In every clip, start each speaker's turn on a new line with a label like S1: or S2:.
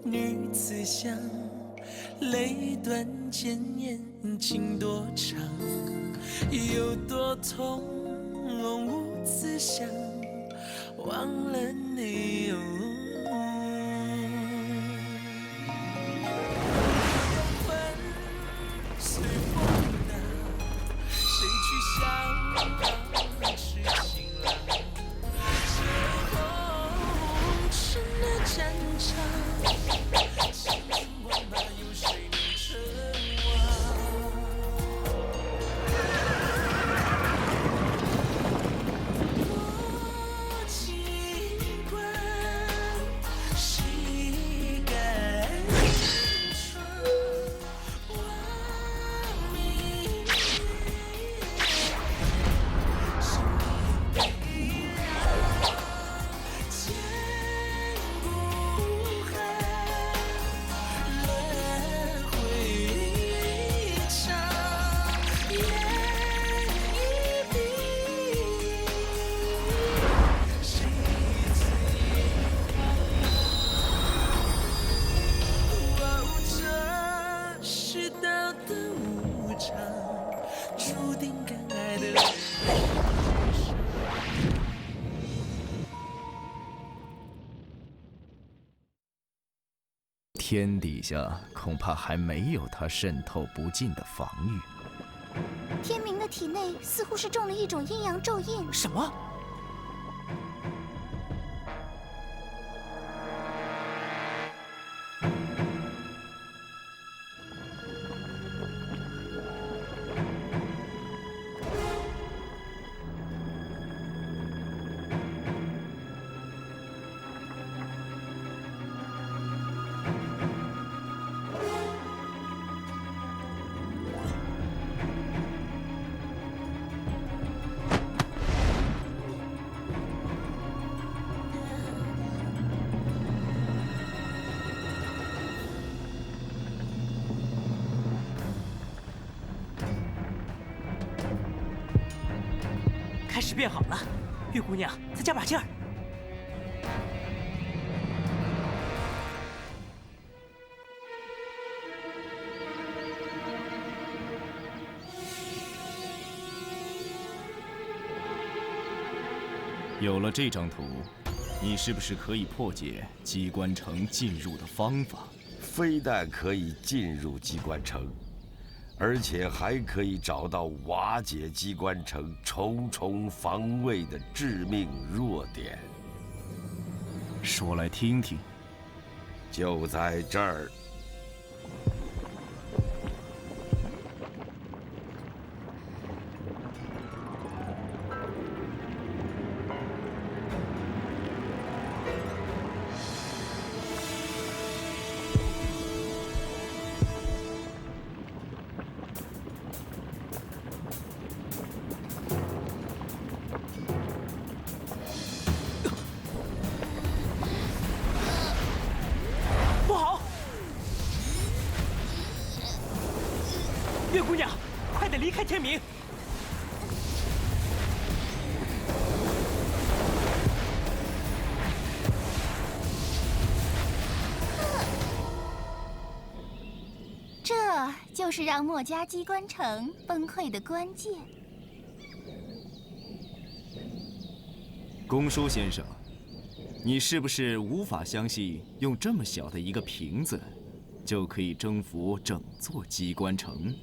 S1: 女子香，泪断剑念情多长，有多痛无自想，忘了你。风随风荡，谁去想是情郎？最后成了战场，千军万马有谁能称王？我尽管谁敢闯？亡命生命悲凉，千古恨，轮回长，烟一笔，谁最这世道的无常，注定敢爱的人。
S2: 天底下恐怕还没有他渗透不尽的防御。
S3: 天明的体内似乎是中了一种阴阳咒印。
S4: 什么？开始变好了，月姑娘，再加把劲儿。
S2: 有了这张图，你是不是可以破解机关城进入的方法？
S5: 非但可以进入机关城，而且还可以找到瓦解机关城重重防卫的致命弱点。
S2: 说来听听。
S5: 就在这儿。
S4: 月姑娘，快点离开天明！
S3: 这就是让墨家机关城崩溃的关键。
S2: 公叔先生，你是不是无法相信用这么小的一个瓶子，就可以征服整座机关城？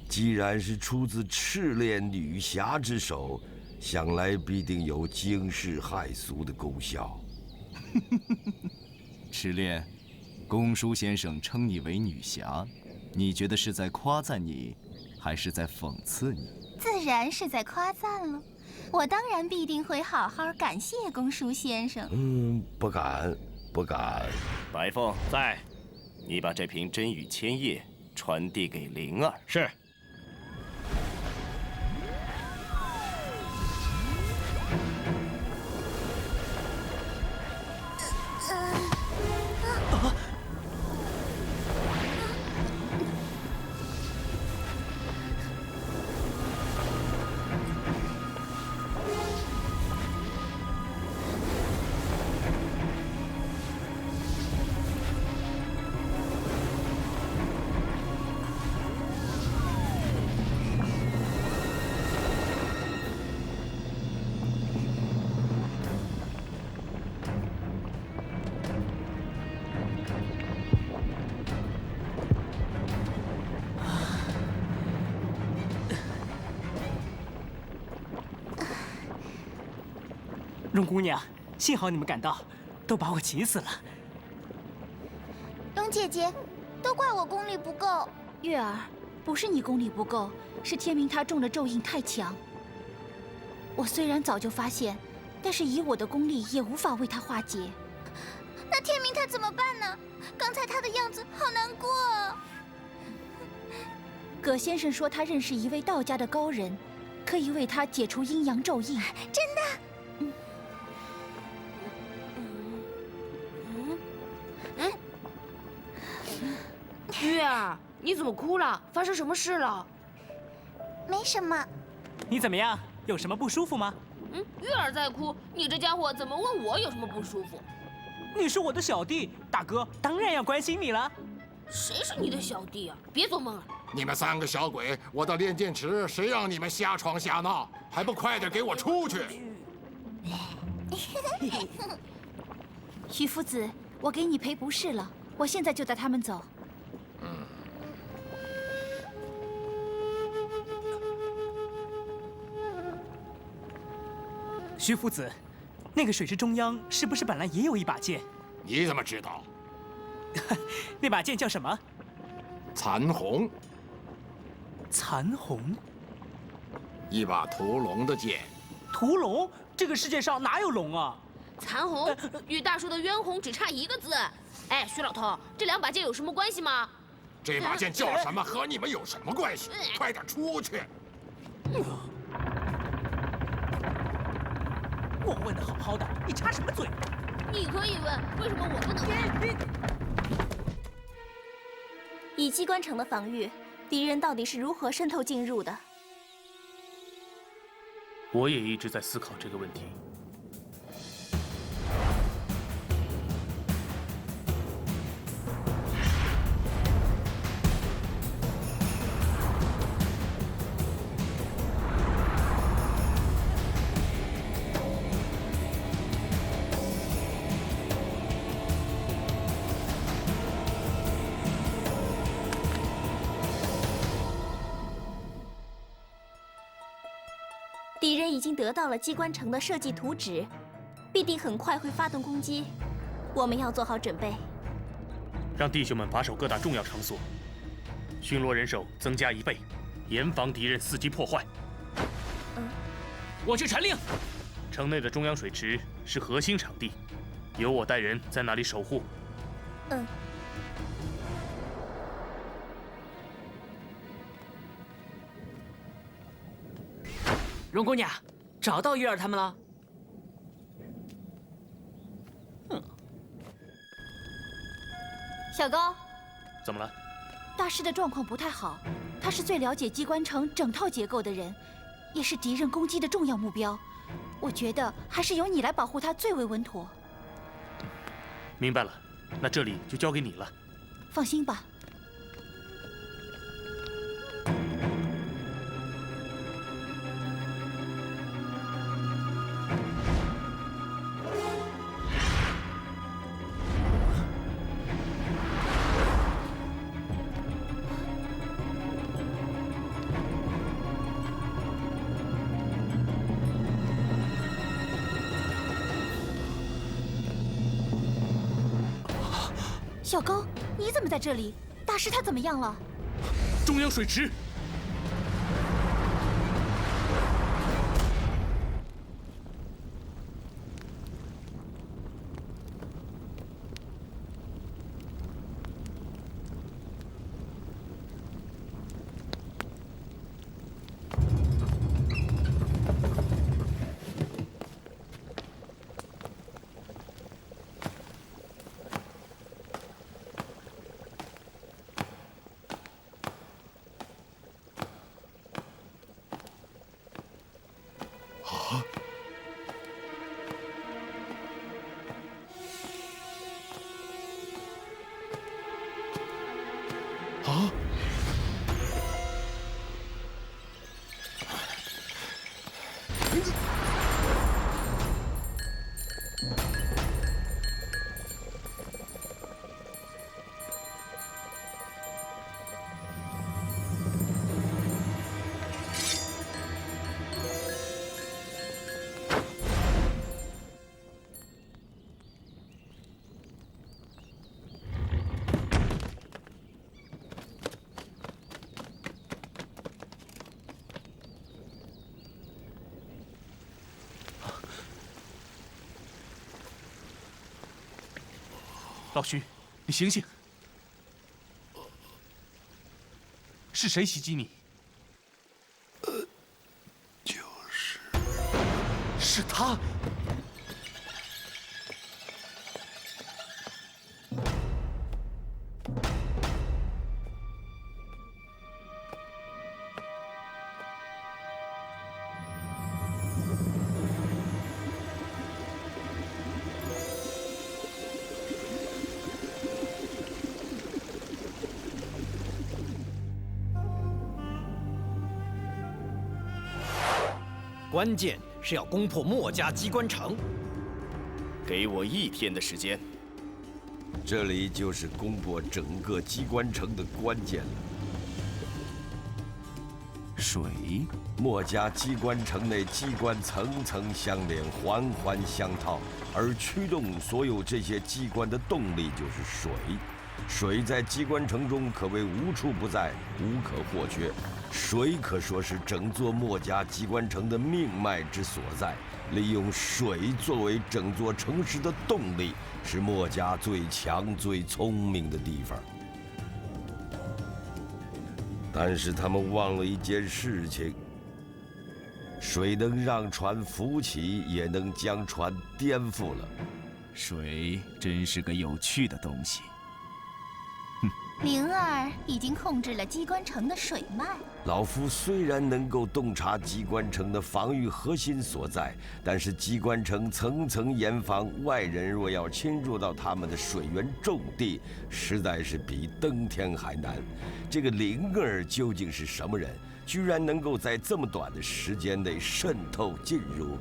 S5: 既然是出自赤练女侠之手，想来必定有惊世骇俗的功效。
S2: 赤练，公叔先生称你为女侠，你觉得是在夸赞你，还是在讽刺你？
S3: 自然是在夸赞了。我当然必定会好好感谢公叔先生。
S5: 不敢，不敢。
S6: 白凤在，你把这瓶真雨千叶传递给灵儿。
S4: 是。荣姑娘，幸好你们赶到，都把我急死了。
S3: 荣姐姐，都怪我功力不够。月儿，不是你功力不够，是天明他中的咒印太强。我虽然早就发现，但是以我的功力也无法为他化解。那天明他怎么办呢？刚才他的样子好难过啊。葛先生说他认识一位道家的高人，可以为他解除阴阳咒印。真的？
S7: 月儿，你怎么哭了？发生什么事了？
S3: 没什么。
S4: 你怎么样？有什么不舒服吗？
S7: 月儿在哭，你这家伙怎么问我有什么不舒服？
S4: 你是我的小弟，大哥当然要关心你了。
S7: 谁是你的小弟啊？别做梦了！
S8: 你们3个小鬼，我的炼剑池，谁让你们瞎闯瞎闹？还不快点给我出去！
S3: 徐夫子，我给你赔不是了，我现在就带他们走。
S4: 徐夫子，那个水池中央是不是本来也有一把剑？
S8: 你怎么知道？
S4: 那把剑叫什么？
S8: 残红，
S4: 残红。
S8: 一把屠龙的剑。
S4: 屠龙？这个世界上哪有龙啊？
S7: 残红与大叔的冤红只差一个字。哎，徐老头，这2把剑有什么关系吗？
S8: 这把剑叫什么？和你们有什么关系？快点出去！
S4: 我问的好好的，你插什么嘴？
S7: 你可以问，为什么我不能问？
S3: 以机关城的防御，敌人到底是如何渗透进入的？
S9: 我也一直在思考这个问题。
S3: 敌人已经得到了机关城的设计图纸，必定很快会发动攻击。我们要做好准备。
S9: 让弟兄们把守各大重要场所，巡逻人手增加1倍，严防敌人伺机破坏。
S4: 我去传令。
S9: 城内的中央水池是核心场地，由我带人在那里守护。
S4: 荣姑娘，找到月儿他们了。
S3: 小高，
S9: 怎么了？
S3: 大师的状况不太好，他是最了解机关城整套结构的人，也是敌人攻击的重要目标。我觉得还是由你来保护他最为稳妥。
S9: 明白了，那这里就交给你了。
S3: 放心吧。小高，你怎么在这里？大师他怎么样了？
S9: 中央水池。老徐，你醒醒！是谁袭击你？是他。
S10: 关键是要攻破墨家机关城。
S6: 给我1天的时间。
S5: 这里就是攻破整个机关城的关键了。
S2: 水，
S5: 墨家机关城内机关层层相连，环环相套，而驱动所有这些机关的动力就是水。水在机关城中可谓无处不在，无可或缺。水可说是整座墨家机关城的命脉之所在。利用水作为整座城市的动力，是墨家最强、最聪明的地方。但是他们忘了一件事情：水能让船浮起，也能将船颠覆了。
S2: 水真是个有趣的东西。
S3: 灵儿已经控制了机关城的水脉。
S5: 老夫虽然能够洞察机关城的防御核心所在，但是机关城层层严防，外人若要侵入到他们的水源重地，实在是比登天还难。这个灵儿究竟是什么人？居然能够在这么短的时间内渗透进入？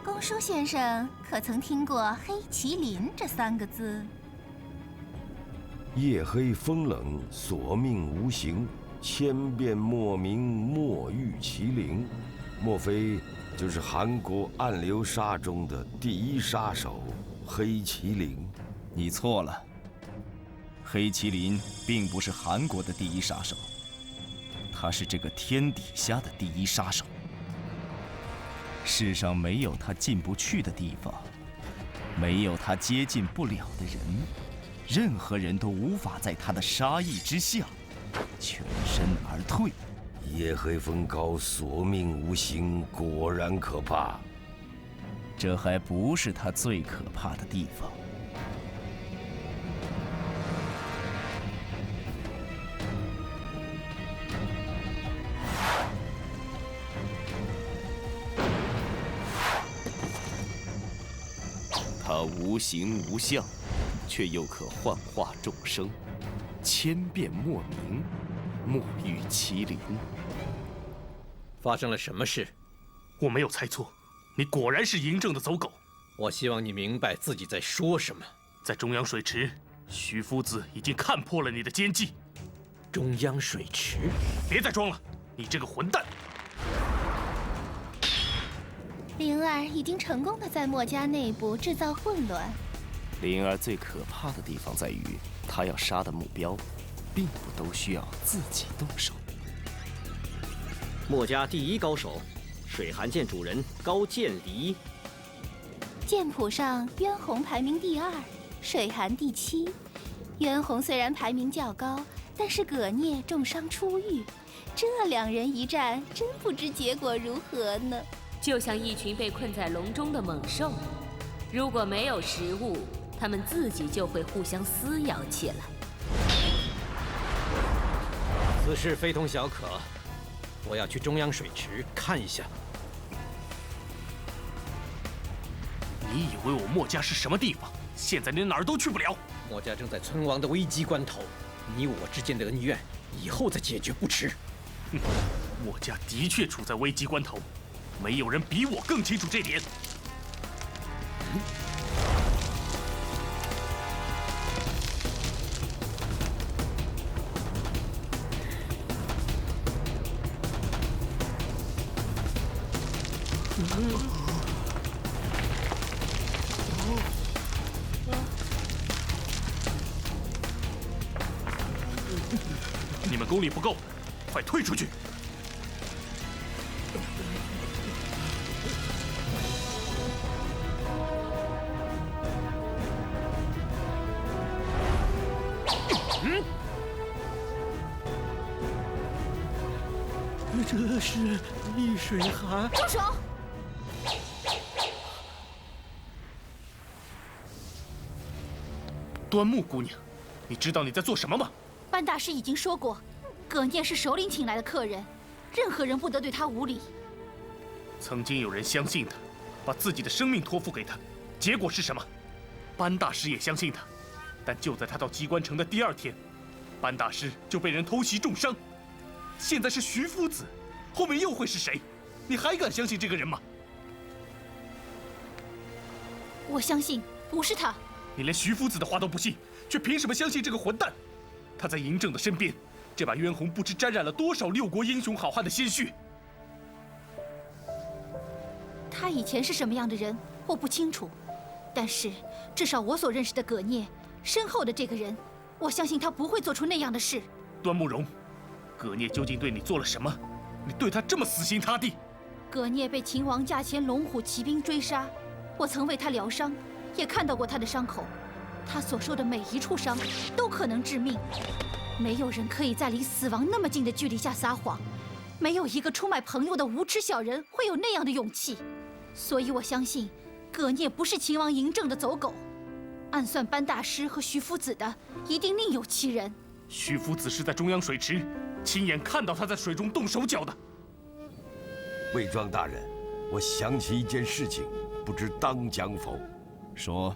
S3: 公叔先生可曾听过黑麒麟这3个字？
S5: 夜黑风冷，索命无形，千变莫名，莫遇麒麟。莫非就是韩国暗流杀中的第1杀手黑麒麟？
S2: 你错了，黑麒麟并不是韩国的第1杀手，他是这个天底下的第1杀手。世上没有他进不去的地方，没有他接近不了的人。任何人都无法在他的杀意之下全身而退。
S5: 夜黑风高，索命无形，果然可怕。
S2: 这还不是他最可怕的地方。
S6: 他无形无相，却又可幻化众生，千变莫名，莫遇麒麟。
S10: 发生了什么事？
S9: 我没有猜错，你果然是嬴政的走狗。
S10: 我希望你明白自己在说什么。
S9: 在中央水池，徐夫子已经看破了你的奸计。
S10: 中央水池？
S9: 别再装了，你这个混蛋！
S3: 灵儿已经成功的在墨家内部制造混乱。
S6: 灵儿最可怕的地方在于，她要杀的目标，并不都需要自己动手。
S10: 墨家第1高手，水寒剑主人高渐离。
S3: 剑谱上渊弘排名第2，水寒第7。渊弘虽然排名较高，但是葛聂重伤出狱，这2人一战，真不知结果如何呢。
S7: 就像一群被困在笼中的猛兽，如果没有食物，它们自己就会互相撕咬起来。
S10: 此事非同小可，我要去中央水池看一下。
S9: 你以为我墨家是什么地方？现在连哪儿都去不了。
S10: 墨家正在存亡的危机关头，你我之间的恩怨，以后再解决不迟。
S9: 墨家的确处在危机关头，没有人比我更清楚这点。你们功力不够，快退出去！
S10: 这是逆水寒。
S3: 住手！
S9: 端木姑娘，你知道你在做什么吗？
S3: 班大师已经说过，葛聂是首领请来的客人，任何人不得对他无礼。
S9: 曾经有人相信他，把自己的生命托付给他，结果是什么？班大师也相信他，但就在他到机关城的第2天，班大师就被人偷袭重伤。现在是徐夫子，后面又会是谁？你还敢相信这个人吗？
S3: 我相信不是他。
S9: 你连徐夫子的话都不信，却凭什么相信这个混蛋？他在嬴政的身边，这把冤红不知沾染了多少6国英雄好汉的鲜血。
S3: 他以前是什么样的人，我不清楚，但是至少我所认识的葛聂身后的这个人，我相信他不会做出那样的事。
S9: 端木荣，葛聂究竟对你做了什么？你对他这么死心塌地？
S3: 葛聂被秦王驾前龙虎骑兵追杀，我曾为他疗伤，也看到过他的伤口，他所受的每一处伤都可能致命。没有人可以在离死亡那么近的距离下撒谎，没有一个出卖朋友的无耻小人会有那样的勇气。所以我相信，葛聂不是秦王嬴政的走狗，暗算班大师和徐夫子的一定另有其人。
S9: 徐夫子是在中央水池亲眼看到他在水中动手脚的。
S5: 魏庄大人，我想起一件事情，不知当讲否？
S2: 说。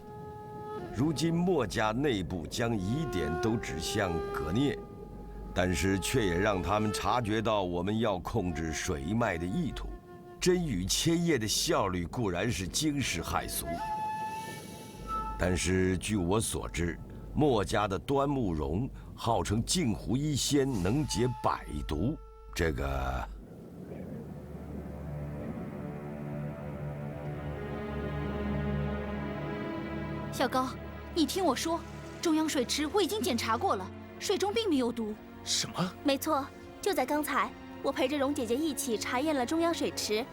S5: 如今墨家内部将疑点都指向葛聂，但是却也让他们察觉到我们要控制水脉的意图。针雨千叶的效率固然是惊世骇俗，但是据我所知，墨家的端木荣号称镜湖一仙，能解百毒。这个
S3: 小高，你听我说，中央水池我已经检查过了，水中并没有毒。
S9: 什么？
S11: 没错，就在刚才，我陪着蓉姐姐一起查验了中央水池，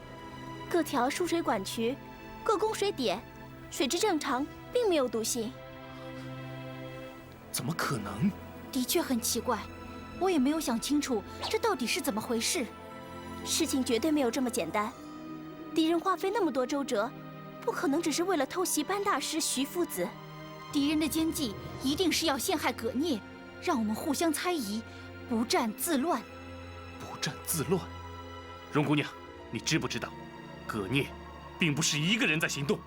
S11: 各条输水管渠、各供水点，水质正常，并没有毒性。
S9: 怎么可能？
S3: 的确很奇怪，我也没有想清楚这到底是怎么回事。
S11: 事情绝对没有这么简单，敌人花费那么多周折，不可能只是为了偷袭班大师徐夫子。
S3: 敌人的奸计一定是要陷害葛聂，让我们互相猜疑，不战自乱。
S9: 不战自乱？荣姑娘，你知不知道，葛聂并不是一个人在行动。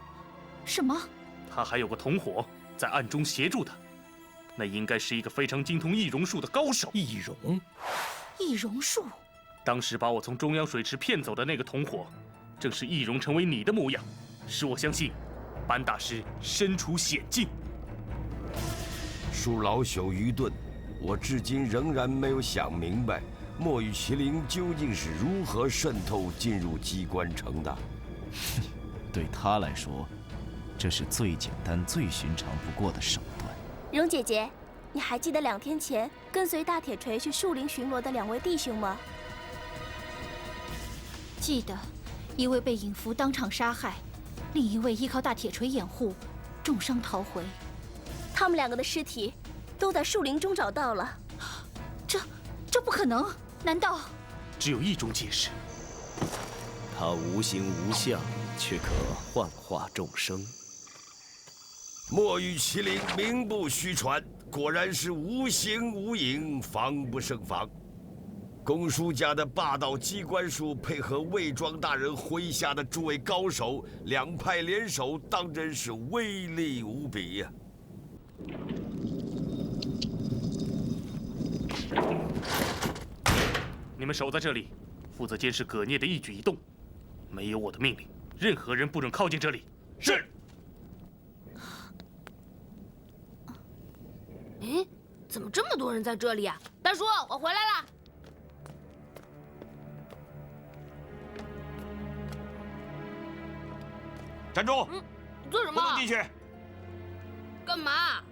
S3: 什么？
S9: 他还有个同伙在暗中协助他，那应该是一个非常精通易容术的高手。
S10: 易容？
S3: 易容术？
S9: 当时把我从中央水池骗走的那个同伙，正是易容成为你的模样，使我相信班大师身处险境。
S5: 恕老朽愚钝，我至今仍然没有想明白，墨玉麒麟究竟是如何渗透进入机关城的。
S2: 对他来说，这是最简单、最寻常不过的手段。
S11: 蓉姐姐，你还记得2天前跟随大铁锤去树林巡逻的2位弟兄吗？
S3: 记得，一位被尹福当场杀害，另一位依靠大铁锤掩护，重伤逃回。
S11: 他们2个的尸体都在树林中找到了。
S3: 这不可能！难道？
S9: 只有一种解释。
S6: 他无形无相，却可幻化众生。
S5: 墨玉麒麟名不虚传，果然是无形无影，防不胜防。公叔家的霸道机关术，配合魏庄大人麾下的诸位高手，2派联手，当真是威力无比呀！
S9: 你们守在这里，负责监视葛聂的一举一动。没有我的命令，任何人不准靠近这里。是。
S7: 哎，怎么这么多人在这里啊？大叔，我回来了。
S12: 站住！
S7: 做什么？
S12: 不能进去。
S7: 干嘛？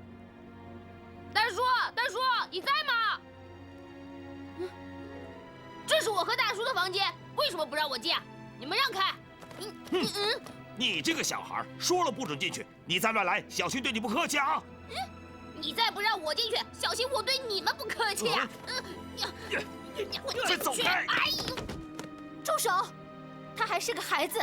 S7: 大叔，你在吗？这是我和大叔的房间，为什么不让我进？你们让开！
S12: 你这个小孩，说了不准进去，你再乱来，小心对你不客气啊！你再不让我进去，小心我对你们不客气啊！
S9: 快走开！
S3: 住手！他还是个孩子。